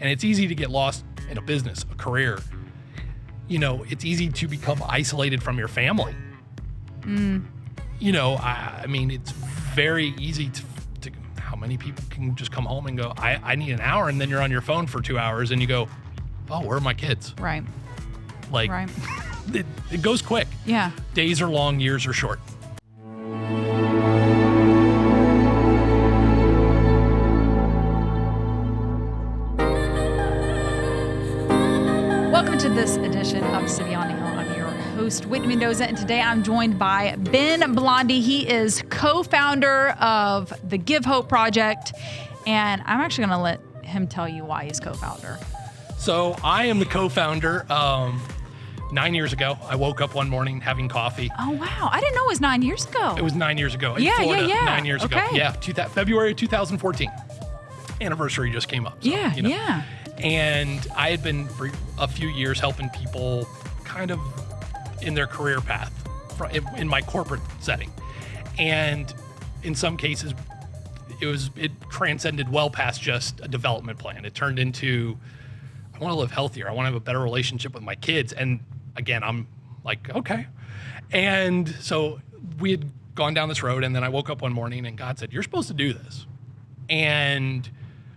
And it's easy to get lost in a business, a career. You know, it's easy to become isolated from your family. You know, I mean, it's very easy to how many people can just come home and go, I need an hour, and then you're on your phone for 2 hours and you go, oh, where are my kids? Right. Like, right. It goes quick. Yeah. Days are long, years are short. Welcome to this edition of City on the Hill. I'm your host, Whitney Mendoza, and today I'm joined by Ben Blondie. He is co-founder of the Give Hope Project, and I'm actually going to let him tell you why he's co-founder. So I am the co-founder. 9 years ago, I woke up one morning having coffee. Oh, wow. I didn't know it was 9 years ago. It was 9 years ago. Yeah, Florida, yeah. 9 years ago. Okay. Yeah, February 2014. Anniversary just came up. So, Yeah, you know. yeah. And I had been for a few years helping people kind of in their career path in my corporate setting. And in some cases, it transcended well past just a development plan. It turned into, I want to live healthier. I want to have a better relationship with my kids. And again, I'm like, okay. And so we had gone down this road, and then I woke up one morning and God said, you're supposed to do this. And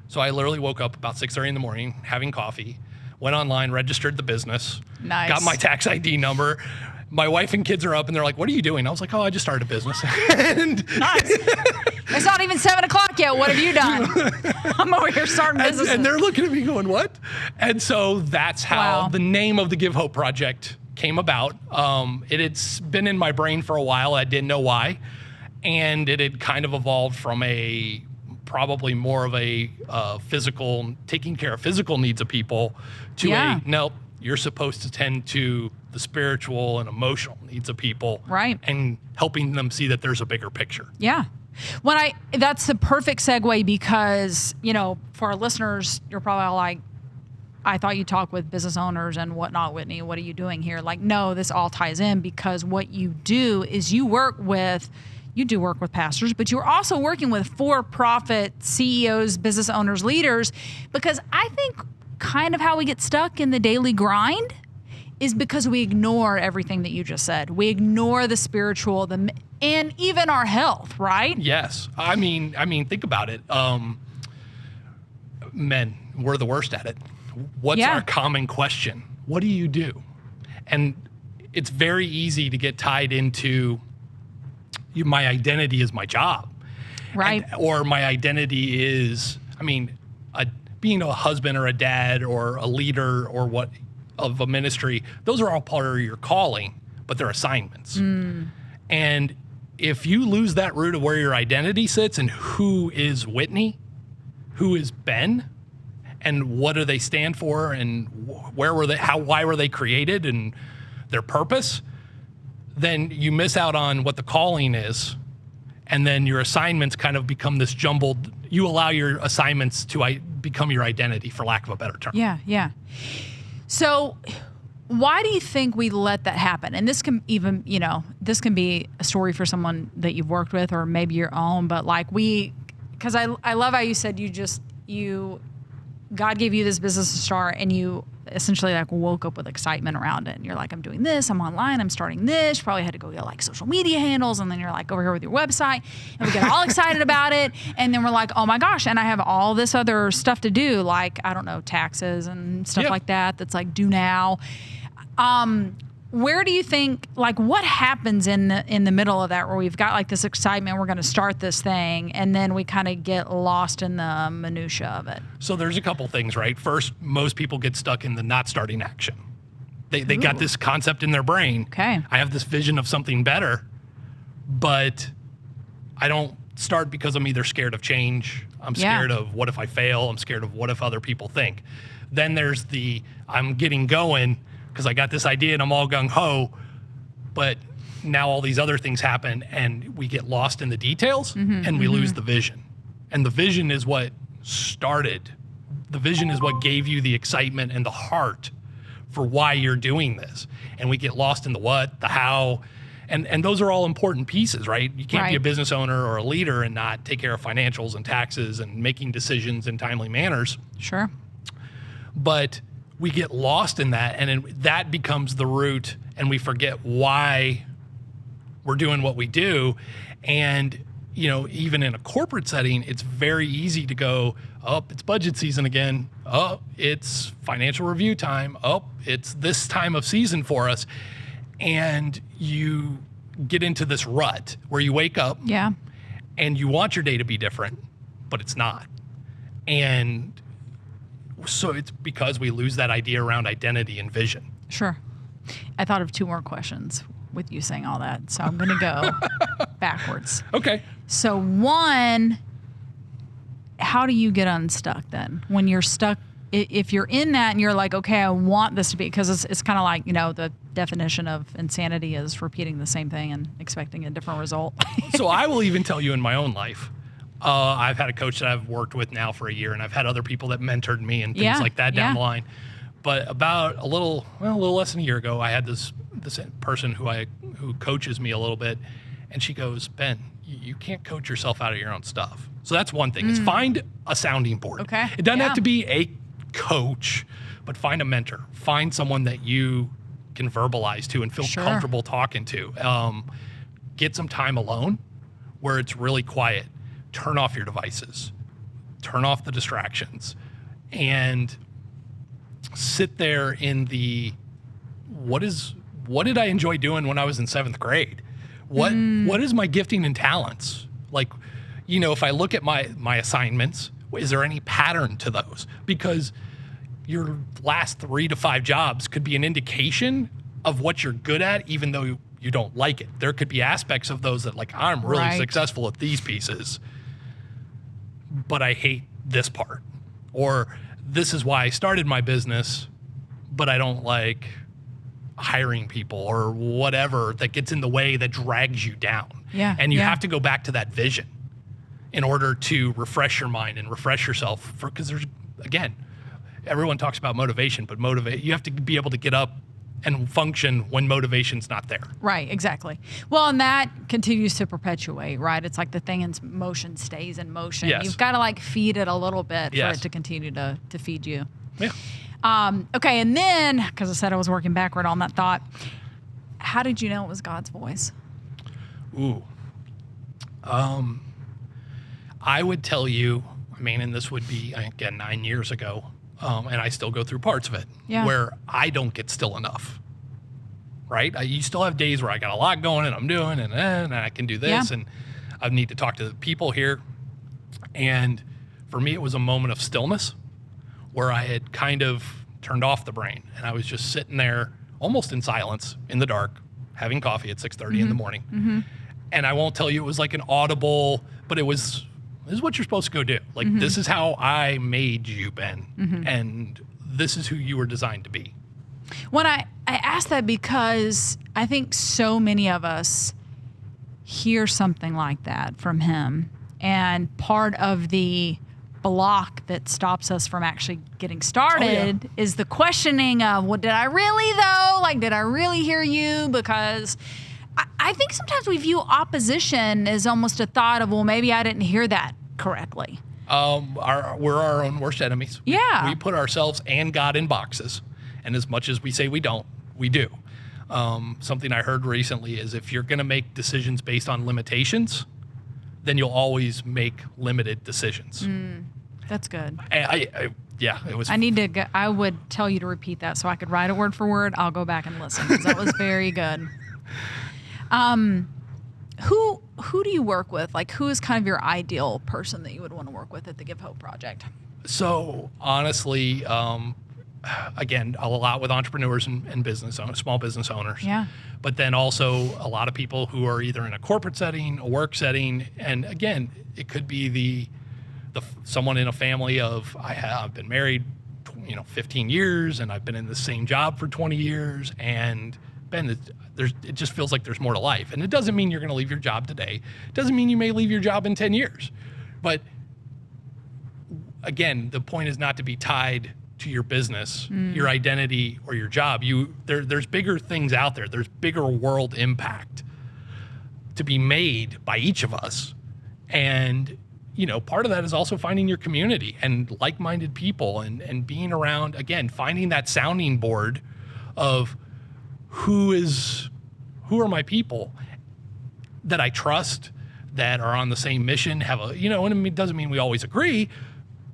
so I literally woke up about 6:30 in the morning, having coffee, went online, registered the business, Nice. got my tax ID number. My wife and kids are up, and they're like, what are you doing? I was like, oh, I just started a business. And Nice. It's not even 7 o'clock yet. What have you done? I'm over here starting business. and they're looking at me going, what? And so that's how Wow. the name of the Give Hope Project came about. It's been in my brain for a while. I didn't know why. And it had kind of evolved from probably more of a physical, taking care of physical needs of people to Yeah. nope, you're supposed to tend to the spiritual and emotional needs of people. Right. And helping them see that there's a bigger picture. Yeah. That's the perfect segue because, you know, for our listeners, you're probably all like, I thought you talked with business owners and whatnot, Whitney. What are you doing here? Like, no, this all ties in because what you do is you do work with pastors, but you're also working with for-profit CEOs, business owners, leaders, because I think kind of how we get stuck in the daily grind is because we ignore everything that you just said. We ignore the spiritual, and even our health, right? Yes. I mean, think about it. Men, we're the worst at it. What's our common question? What do you do? And it's very easy to get tied into my identity is my job. Right. Or my identity is, being a husband or a dad or a leader or what of a ministry, those are all part of your calling, but they're assignments. And if you lose that root of where your identity sits and who is Whitney, who is Ben, and what do they stand for, and why were they created, and their purpose, then you miss out on what the calling is, and then your assignments kind of become this jumbled. You allow your assignments to become your identity, for lack of a better term. Yeah, yeah. So why do you think we let that happen? And this can even, this can be a story for someone that you've worked with or maybe your own, but like because I love how you said God gave you this business to start and you essentially like woke up with excitement around it. And you're like, I'm doing this, I'm online, I'm starting this. You probably had to go get like social media handles. And then you're like over here with your website and we get all excited about it. And then we're like, oh my gosh. And I have all this other stuff to do. Like, I don't know, taxes and stuff like that. That's like due now. Where do you think, like what happens in the middle of that where we've got like this excitement, we're going to start this thing, and then we kind of get lost in the minutia of it? So there's a couple things, right? First, most people get stuck in the not starting action. They got this concept in their brain. Okay. I have this vision of something better, but I don't start because I'm either scared of change. I'm scared of what if I fail? I'm scared of what if other people think. Then there's I'm getting going because I got this idea and I'm all gung-ho, but now all these other things happen and we get lost in the details and we lose the vision. And the vision is what started. The vision is what gave you the excitement and the heart for why you're doing this. And we get lost in the what, the how, and those are all important pieces, right? You can't be a business owner or a leader and not take care of financials and taxes and making decisions in timely manners. Sure. But we get lost in that, and then that becomes the root, and we forget why we're doing what we do. And, you know, even in a corporate setting, it's very easy to go, oh, it's budget season again. Oh, it's financial review time. Oh, it's this time of season for us. And you get into this rut where you wake up and you want your day to be different, but it's not. And so it's because we lose that idea around identity and vision. Sure. I thought of 2 more questions with you saying all that, so I'm going to go backwards. Okay. So 1, how do you get unstuck then? When you're stuck, if you're in that and you're like, okay, I want this to be, because it's kind of like, you know, the definition of insanity is repeating the same thing and expecting a different result. So I will even tell you in my own life, I've had a coach that I've worked with now for a year, and I've had other people that mentored me and things like that down the line. But about a little less than a year ago, I had this person who coaches me a little bit, and she goes, Ben, you can't coach yourself out of your own stuff. So that's one thing, is find a sounding board. Okay. It doesn't have to be a coach, but find a mentor. Find someone that you can verbalize to and feel comfortable talking to. Get some time alone where it's really quiet. Turn off your devices. Turn off the distractions. And sit there in the, what did I enjoy doing when I was in 7th grade? What is my gifting and talents? Like, you know, if I look at my assignments, is there any pattern to those? Because your last 3 to 5 jobs could be an indication of what you're good at, even though you don't like it. There could be aspects of those that, like, I'm really successful at these pieces, but I hate this part. Or this is why I started my business, but I don't like hiring people, or whatever that gets in the way that drags you down. Yeah. And you have to go back to that vision in order to refresh your mind and refresh yourself, because there's, again, everyone talks about motivation, but you have to be able to get up and function when motivation's not there. Right, exactly. Well, and that continues to perpetuate, right? It's like the thing in motion stays in motion. Yes. You've got to like feed it a little bit for it to continue to feed you. Yeah. Okay, and then, because I said I was working backward on that thought, how did you know it was God's voice? Ooh. I would tell you, I mean, and this would be, again, 9 years ago, and I still go through parts of it, where I don't get still enough, right? You still have days where I got a lot going and I'm doing, and I can do this, and I need to talk to the people here. And for me, it was a moment of stillness where I had kind of turned off the brain, and I was just sitting there almost in silence in the dark, having coffee at 6:30 in the morning. And I won't tell you it was like an audible, but this is what you're supposed to go do. Like, this is how I made you, Ben, and this is who you were designed to be. When I ask that because I think so many of us hear something like that from him, and part of the block that stops us from actually getting started is the questioning of, well, did I really though? Like, did I really hear you? Because I think sometimes we view opposition as almost a thought of, well, maybe I didn't hear that correctly. We're our own worst enemies. Yeah. We put ourselves and God in boxes. And as much as we say we don't, we do. Something I heard recently is, if you're going to make decisions based on limitations, then you'll always make limited decisions. That's good. It was. I would tell you to repeat that so I could write it word for word. I'll go back and listen, because that was very good. Who do you work with? Like, who is kind of your ideal person that you would want to work with at the Give Hope Project? So honestly, again, a lot with entrepreneurs and business owners, small business owners. Yeah. But then also a lot of people who are either in a corporate setting, a work setting, and again, it could be the someone in a family of, I've been married, 15 years, and I've been in the same job for 20 years, and Ben, it just feels like there's more to life. And it doesn't mean you're going to leave your job today. It doesn't mean you may leave your job in 10 years. But again, the point is not to be tied to your business, your identity, or your job. There's bigger things out there. There's bigger world impact to be made by each of us. And part of that is also finding your community and like-minded people and being around, again, finding that sounding board of who are my people that I trust, that are on the same mission, and it doesn't mean we always agree,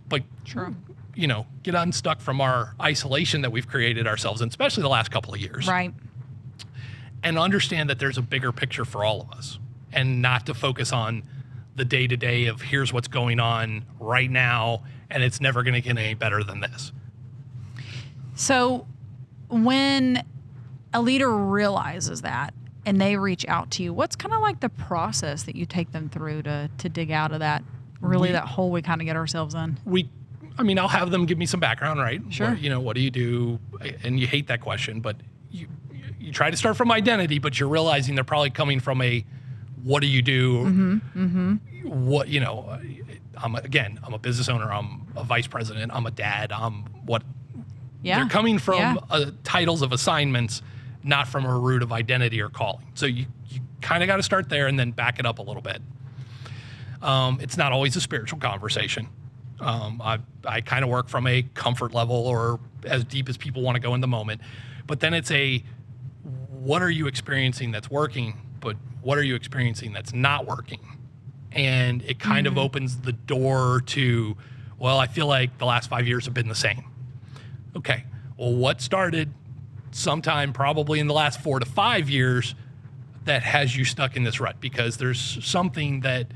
but True. Get unstuck from our isolation that we've created ourselves, and especially the last couple of years. Right. And understand that there's a bigger picture for all of us, and not to focus on the day-to-day of here's what's going on right now, and it's never going to get any better than this. So when a leader realizes that and they reach out to you, what's kind of like the process that you take them through to dig out of that, that hole we kind of get ourselves in? I'll have them give me some background, right? Sure. What do you do? And you hate that question, but you try to start from identity, but you're realizing they're probably coming from a, what do you do? What, I'm a business owner. I'm a vice president. I'm a dad. They're coming from titles of assignments, not from a root of identity or calling. So you kind of got to start there and then back it up a little bit. It's not always a spiritual conversation. I kind of work from a comfort level or as deep as people want to go in the moment. But then it's what are you experiencing that's working, but what are you experiencing that's not working? And it kind of opens the door to, well, I feel like the last 5 years have been the same. Okay, well, what started sometime probably in the last 4 to 5 years that has you stuck in this rut? Because there's something that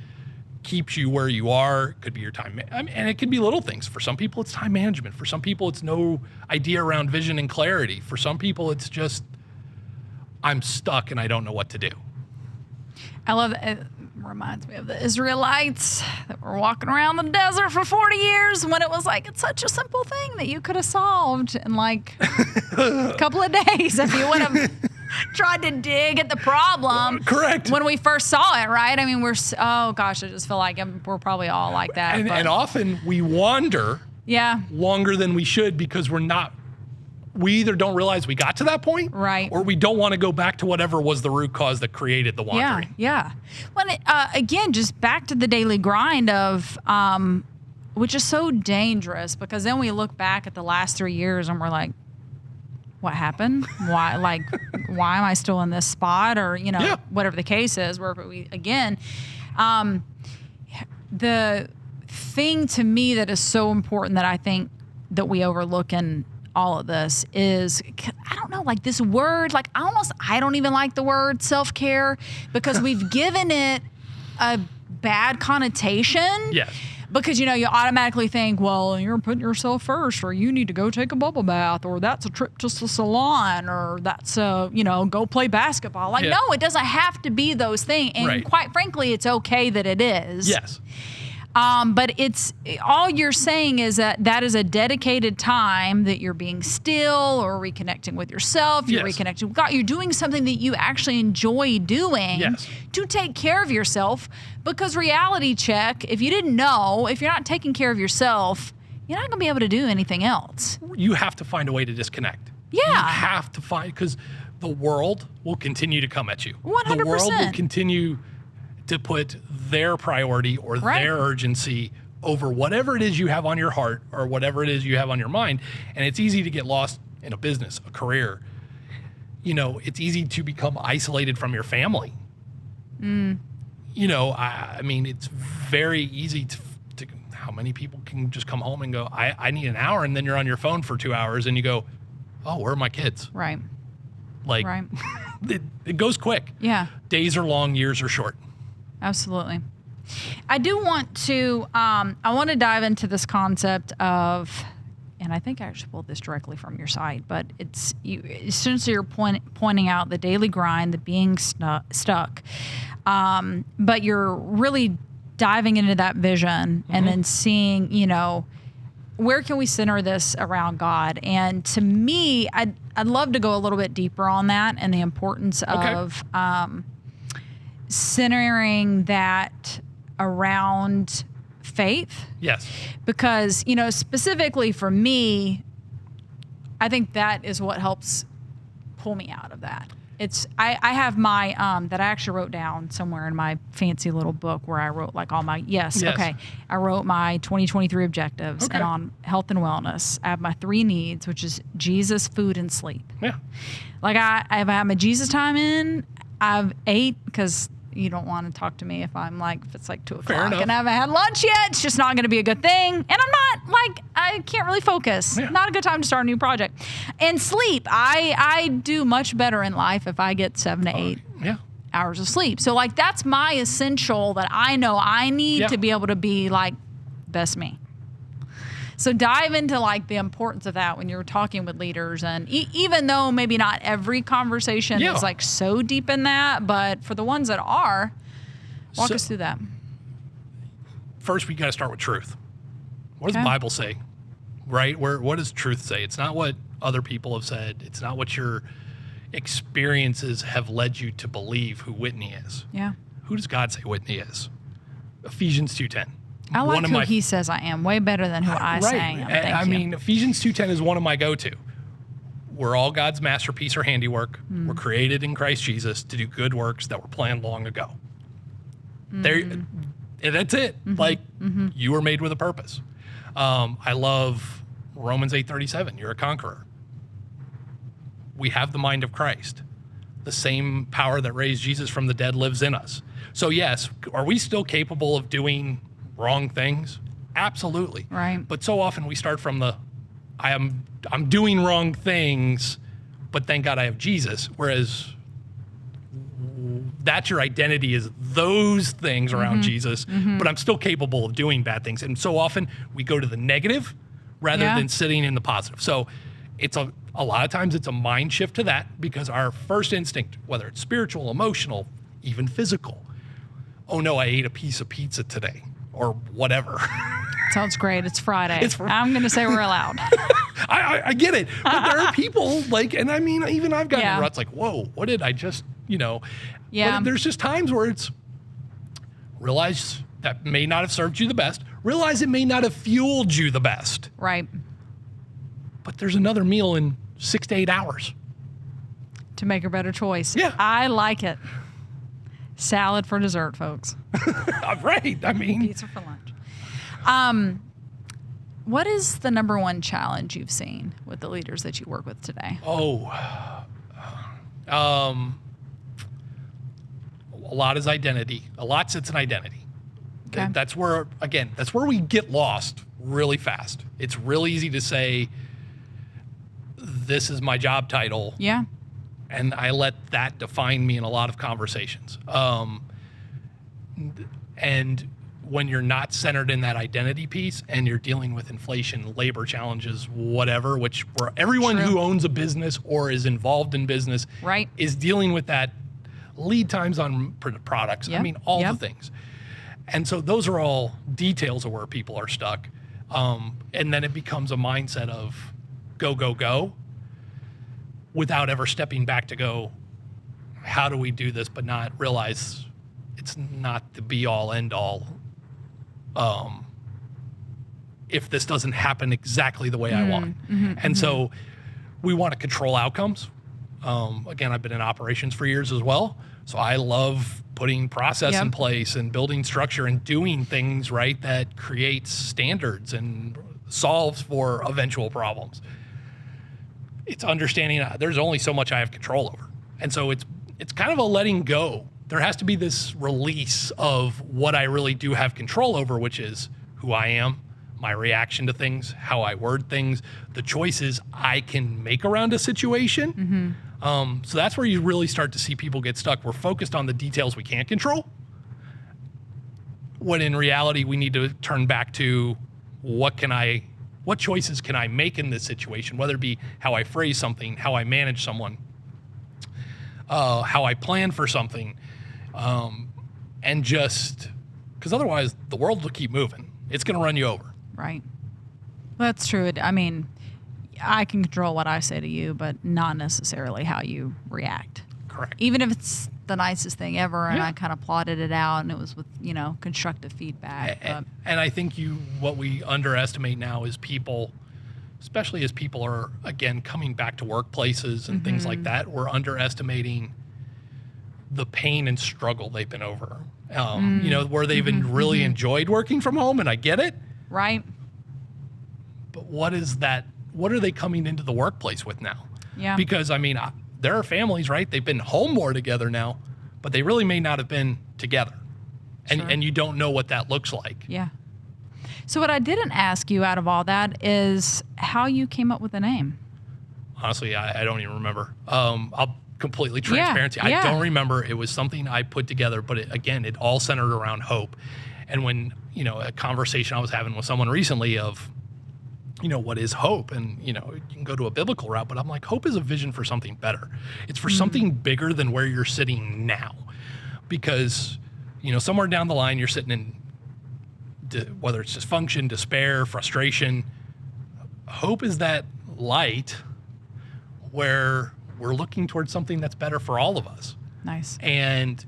keeps you where you are. It could be your time, and it could be little things. For some people, it's time management. For some people, it's no idea around vision and clarity. For some people, it's just, I'm stuck and I don't know what to do. I love it. It reminds me of the Israelites that were walking around the desert for 40 years when it was like, it's such a simple thing that you could have solved in like a couple of days if you would have tried to dig at the problem. Correct. When we first saw it, right? I mean, I just feel like we're probably all like that. And often we wander longer than we should because we either don't realize we got to that point, right, or we don't want to go back to whatever was the root cause that created the wandering. Yeah. Well, again, just back to the daily grind of, which is so dangerous because then we look back at the last 3 years and we're like, what happened? Why am I still in this spot? Or, whatever the case is, where we, again, the thing to me that is so important that I think that we overlook in all of this is, I don't know, like this word, like I don't even like the word self-care because we've given it a bad connotation. Yes. Because, you automatically think, well, you're putting yourself first, or you need to go take a bubble bath, or that's a trip to the salon, or that's go play basketball. Like, no, it doesn't have to be those things. And quite frankly, it's okay that it is. Yes. But it's all you're saying is that is a dedicated time that you're being still or reconnecting with yourself. You're reconnecting with God. You're doing something that you actually enjoy doing to take care of yourself. Because reality check, if you didn't know, if you're not taking care of yourself, you're not going to be able to do anything else. You have to find a way to disconnect. Yeah. You have to find, because the world will continue to come at you. 100%. The world will continue to put their priority or their urgency over whatever it is you have on your heart or whatever it is you have on your mind. And it's easy to get lost in a business, a career. It's easy to become isolated from your family. I mean, it's very easy to how many people can just come home and go, I need an hour, and then you're on your phone for 2 hours and you go, oh, where are my kids? Right. Like, it goes quick. Yeah. Days are long, years are short. Absolutely. I do want to, I want to dive into this concept of, and I think I actually pulled this directly from your site, but it's, essentially you're pointing out the daily grind, the being stuck, but you're really diving into that vision and then seeing, where can we center this around God? And to me, I'd love to go a little bit deeper on that and the importance of centering that around faith. Yes. Because, specifically for me, I think that is what helps pull me out of that. I have my that I actually wrote down somewhere in my fancy little book where I wrote like all my okay. I wrote my 2023 objectives, Okay. and on health and wellness, I have my 3 needs, which is Jesus, food, and sleep. Yeah. Like I have my Jesus time in. I've ate because you don't want to talk to me if it's like 2 o'clock enough. and I haven't had lunch yet. It's just not going to be a good thing. And I'm not I can't really focus. Yeah. Not a good time to start a new project. And sleep. I do much better in life if I get 7 to 8 Yeah. hours of sleep. So like that's my essential that I know I need to be able to be like best me. So dive into like the importance of that when you're talking with leaders, and even though maybe not every conversation is like so deep in that, but for the ones that are, walk us through that. First, we got to start with truth. What does the Bible say? Right? What does truth say? It's not what other people have said. It's not what your experiences have led you to believe who Whitney is. Yeah. Who does God say Whitney is? Ephesians 2:10. I like who he says I am way better than who I say I am. Thank I you. mean, Ephesians 2:10 is one of my go-to. We're all God's masterpiece or handiwork. We're created in Christ Jesus to do good works that were planned long ago. There, that's it. Like you were made with a purpose. I love Romans 8:37. You're a conqueror. We have the mind of Christ. The same power that raised Jesus from the dead lives in us. So yes, are we still capable of doing wrong things? Absolutely. Right. But so often we start from I'm doing wrong things, but thank God I have Jesus. Whereas that's your identity, is those things around Jesus, but I'm still capable of doing bad things. And so often we go to the negative rather than sitting in the positive. So it's a lot of times it's a mind shift to that, because our first instinct, whether it's spiritual, emotional, even physical, oh no, I ate a piece of pizza today, or whatever. Sounds great. It's Friday. I'm going to say we're allowed. I get it. But there are people and I mean, even I've gotten ruts like, whoa, what did I just, Yeah. But there's just times where it's realize that may not have served you the best. Realize it may not have fueled you the best. Right. But there's another meal in 6 to 8 hours. To make a better choice. Yeah. I like it. Salad for dessert, folks. Right. I mean, Pizza for lunch. What is the number one challenge you've seen with the leaders that you work with today? A lot is identity. A lot sits in identity. Okay. That's where we get lost really fast. It's real easy to say, this is my job title. Yeah. And I let that define me in a lot of conversations. And when you're not centered in that identity piece and you're dealing with inflation, labor challenges, whatever, which where everyone who owns a business or is involved in business is dealing with that, lead times on products. I mean, all the things. And so those are all details of where people are stuck. And then it becomes a mindset of go, go, go, without ever stepping back to go, how do we do this, but not realize it's not the be all end all. If this doesn't happen exactly the way I want. And so we want to control outcomes. Again, I've been in operations for years as well. So I love putting process in place and building structure and doing things right that creates standards and solves for eventual problems. It's understanding there's only so much I have control over. And so it's kind of a letting go. There has to be this release of what I really do have control over, which is who I am, my reaction to things, how I word things, the choices I can make around a situation. So that's where you really start to see people get stuck. We're focused on the details we can't control, when in reality we need to turn back to what choices can I make in this situation, whether it be how I phrase something, how I manage someone, how I plan for something, and just because otherwise the world will keep moving. It's going to run you over. Right. That's true. I mean, I can control what I say to you, but not necessarily how you react. Correct. Even if it's the nicest thing ever, and I kind of plotted it out, and it was with constructive feedback. And I think what we underestimate now is people especially as people are, again, coming back to workplaces and things like that, we're underestimating the pain and struggle they've been over. You know, where they've really enjoyed working from home, and I get it. Right. But what is that? What are they coming into the workplace with now? Yeah. Because, I mean, there are families, right? They've been home more together now, but they really may not have been together. And you don't know what that looks like. Yeah. So what I didn't ask you out of all that is how you came up with the name. Honestly, I don't even remember. I'll completely transparency. Yeah. I don't remember. It was something I put together, but it all centered around hope. And when, you know, a conversation I was having with someone recently of, you know, what is hope? And, you know, you can go to a biblical route, but I'm like, hope is a vision for something better. It's for something bigger than where you're sitting now. Because, you know, somewhere down the line, you're sitting in, whether it's dysfunction, despair, frustration. Hope is that light where we're looking towards something that's better for all of us. Nice. And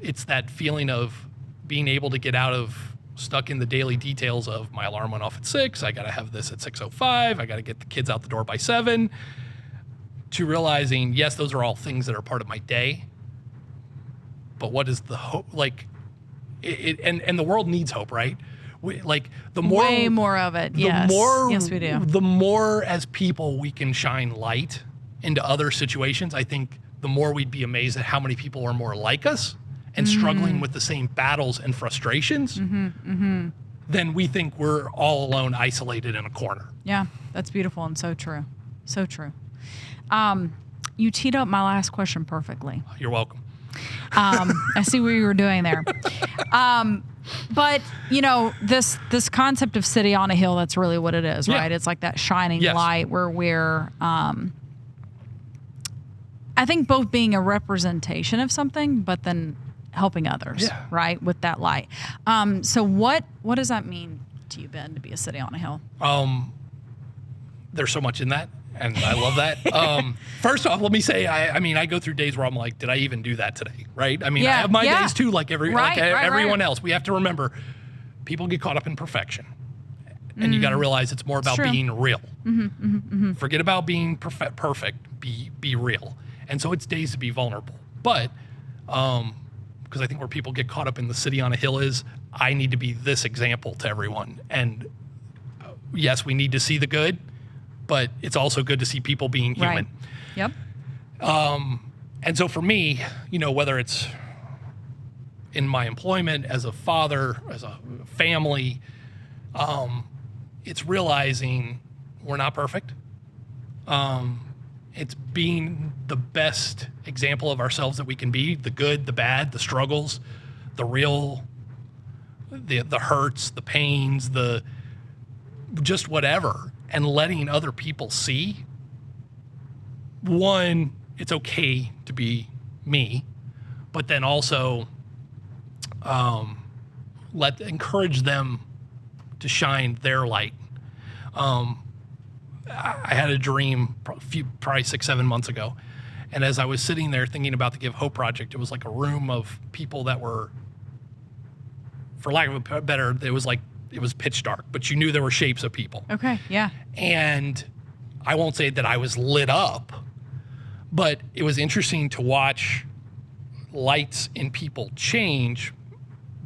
it's that feeling of being able to get out of stuck in the daily details of my alarm went off at 6, I got to have this at 6:05, I got to get the kids out the door by 7, to realizing, yes, those are all things that are part of my day, but what is the hope? Like, and the world needs hope, right? Like, the more... Way more of it, yes. Yes, we do. The more as people we can shine light into other situations, I think the more we'd be amazed at how many people are more like us and struggling with the same battles and frustrations, then we think we're all alone, isolated in a corner. Yeah, that's beautiful and so true. So true. You teed up my last question perfectly. You're welcome. I see what you were doing there. But, you know, this concept of city on a hill, that's really what it is, right? It's like that shining light where we're, I think, both being a representation of something, but then helping others, right, with that light. So what does that mean to you, Ben, to be a city on a hill? There's so much in that, and I love that. First off, let me say, I mean, I go through days where I'm like, did I even do that today, right? I mean, I have my days too, like everyone else. We have to remember, people get caught up in perfection, and you got to realize it's more about being real. Forget about being perfect. Be real. And so it's days to be vulnerable, but because I think where people get caught up in the city on a hill is, I need to be this example to everyone. And yes, we need to see the good, but it's also good to see people being human. Yep. And so for me, you know, whether it's in my employment, as a father, as a family, it's realizing we're not perfect. It's being the best example of ourselves that we can be, the good, the bad, the struggles, the real, the hurts, the pains, the just whatever, and letting other people see, one, it's okay to be me, but then also encourage them to shine their light. I had a dream probably 6-7 months ago. And as I was sitting there thinking about the Give Hope Project, it was like a room of people that were, for lack of a better, it was pitch dark, but you knew there were shapes of people. Okay, yeah. And I won't say that I was lit up, but it was interesting to watch lights in people change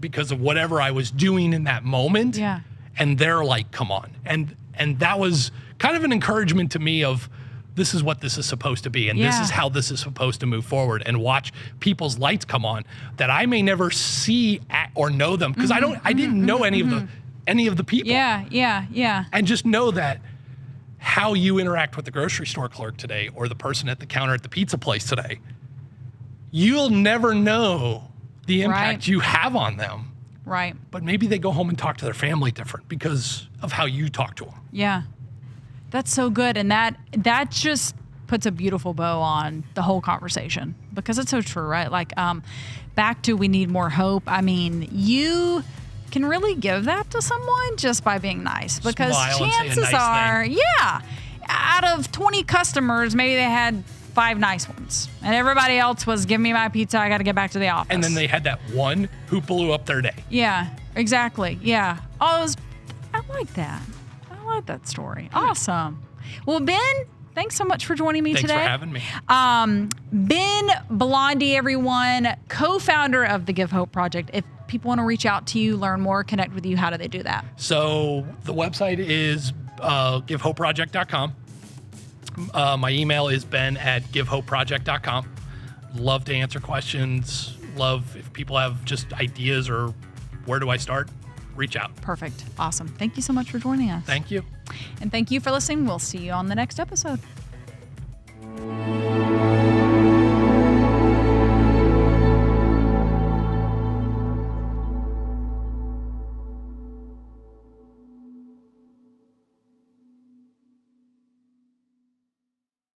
because of whatever I was doing in that moment. Yeah. And their light come on. And that was kind of an encouragement to me of, this is what this is supposed to be, and this is how this is supposed to move forward, and watch people's lights come on that I may never see or know them, because I didn't know any of the people. Yeah. And just know that how you interact with the grocery store clerk today, or the person at the counter at the pizza place today, you'll never know the impact you have on them. Right. But maybe they go home and talk to their family different because of how you talk to them. Yeah. That's so good. And that just puts a beautiful bow on the whole conversation, because it's so true, right? Like, back to, we need more hope. I mean, you can really give that to someone just by being nice, because chances are, out of 20 customers, maybe they had 5 nice ones, and everybody else was, give me my pizza, I got to get back to the office. And then they had that one who blew up their day. Yeah, exactly. Yeah. I like that. love that story. Awesome. Well, Ben, thanks so much for joining me Thanks today. for having me. Ben Blondie, everyone, co-founder of the Give Hope Project. If people want to reach out to you, learn more, connect with you, how do they do that? So the website is givehopeproject.com. My email is ben@givehopeproject.com. Love to answer questions. Love if people have just ideas or where do I start, reach out. Perfect. Awesome. Thank you so much for joining us. Thank you. And thank you for listening. We'll see you on the next episode.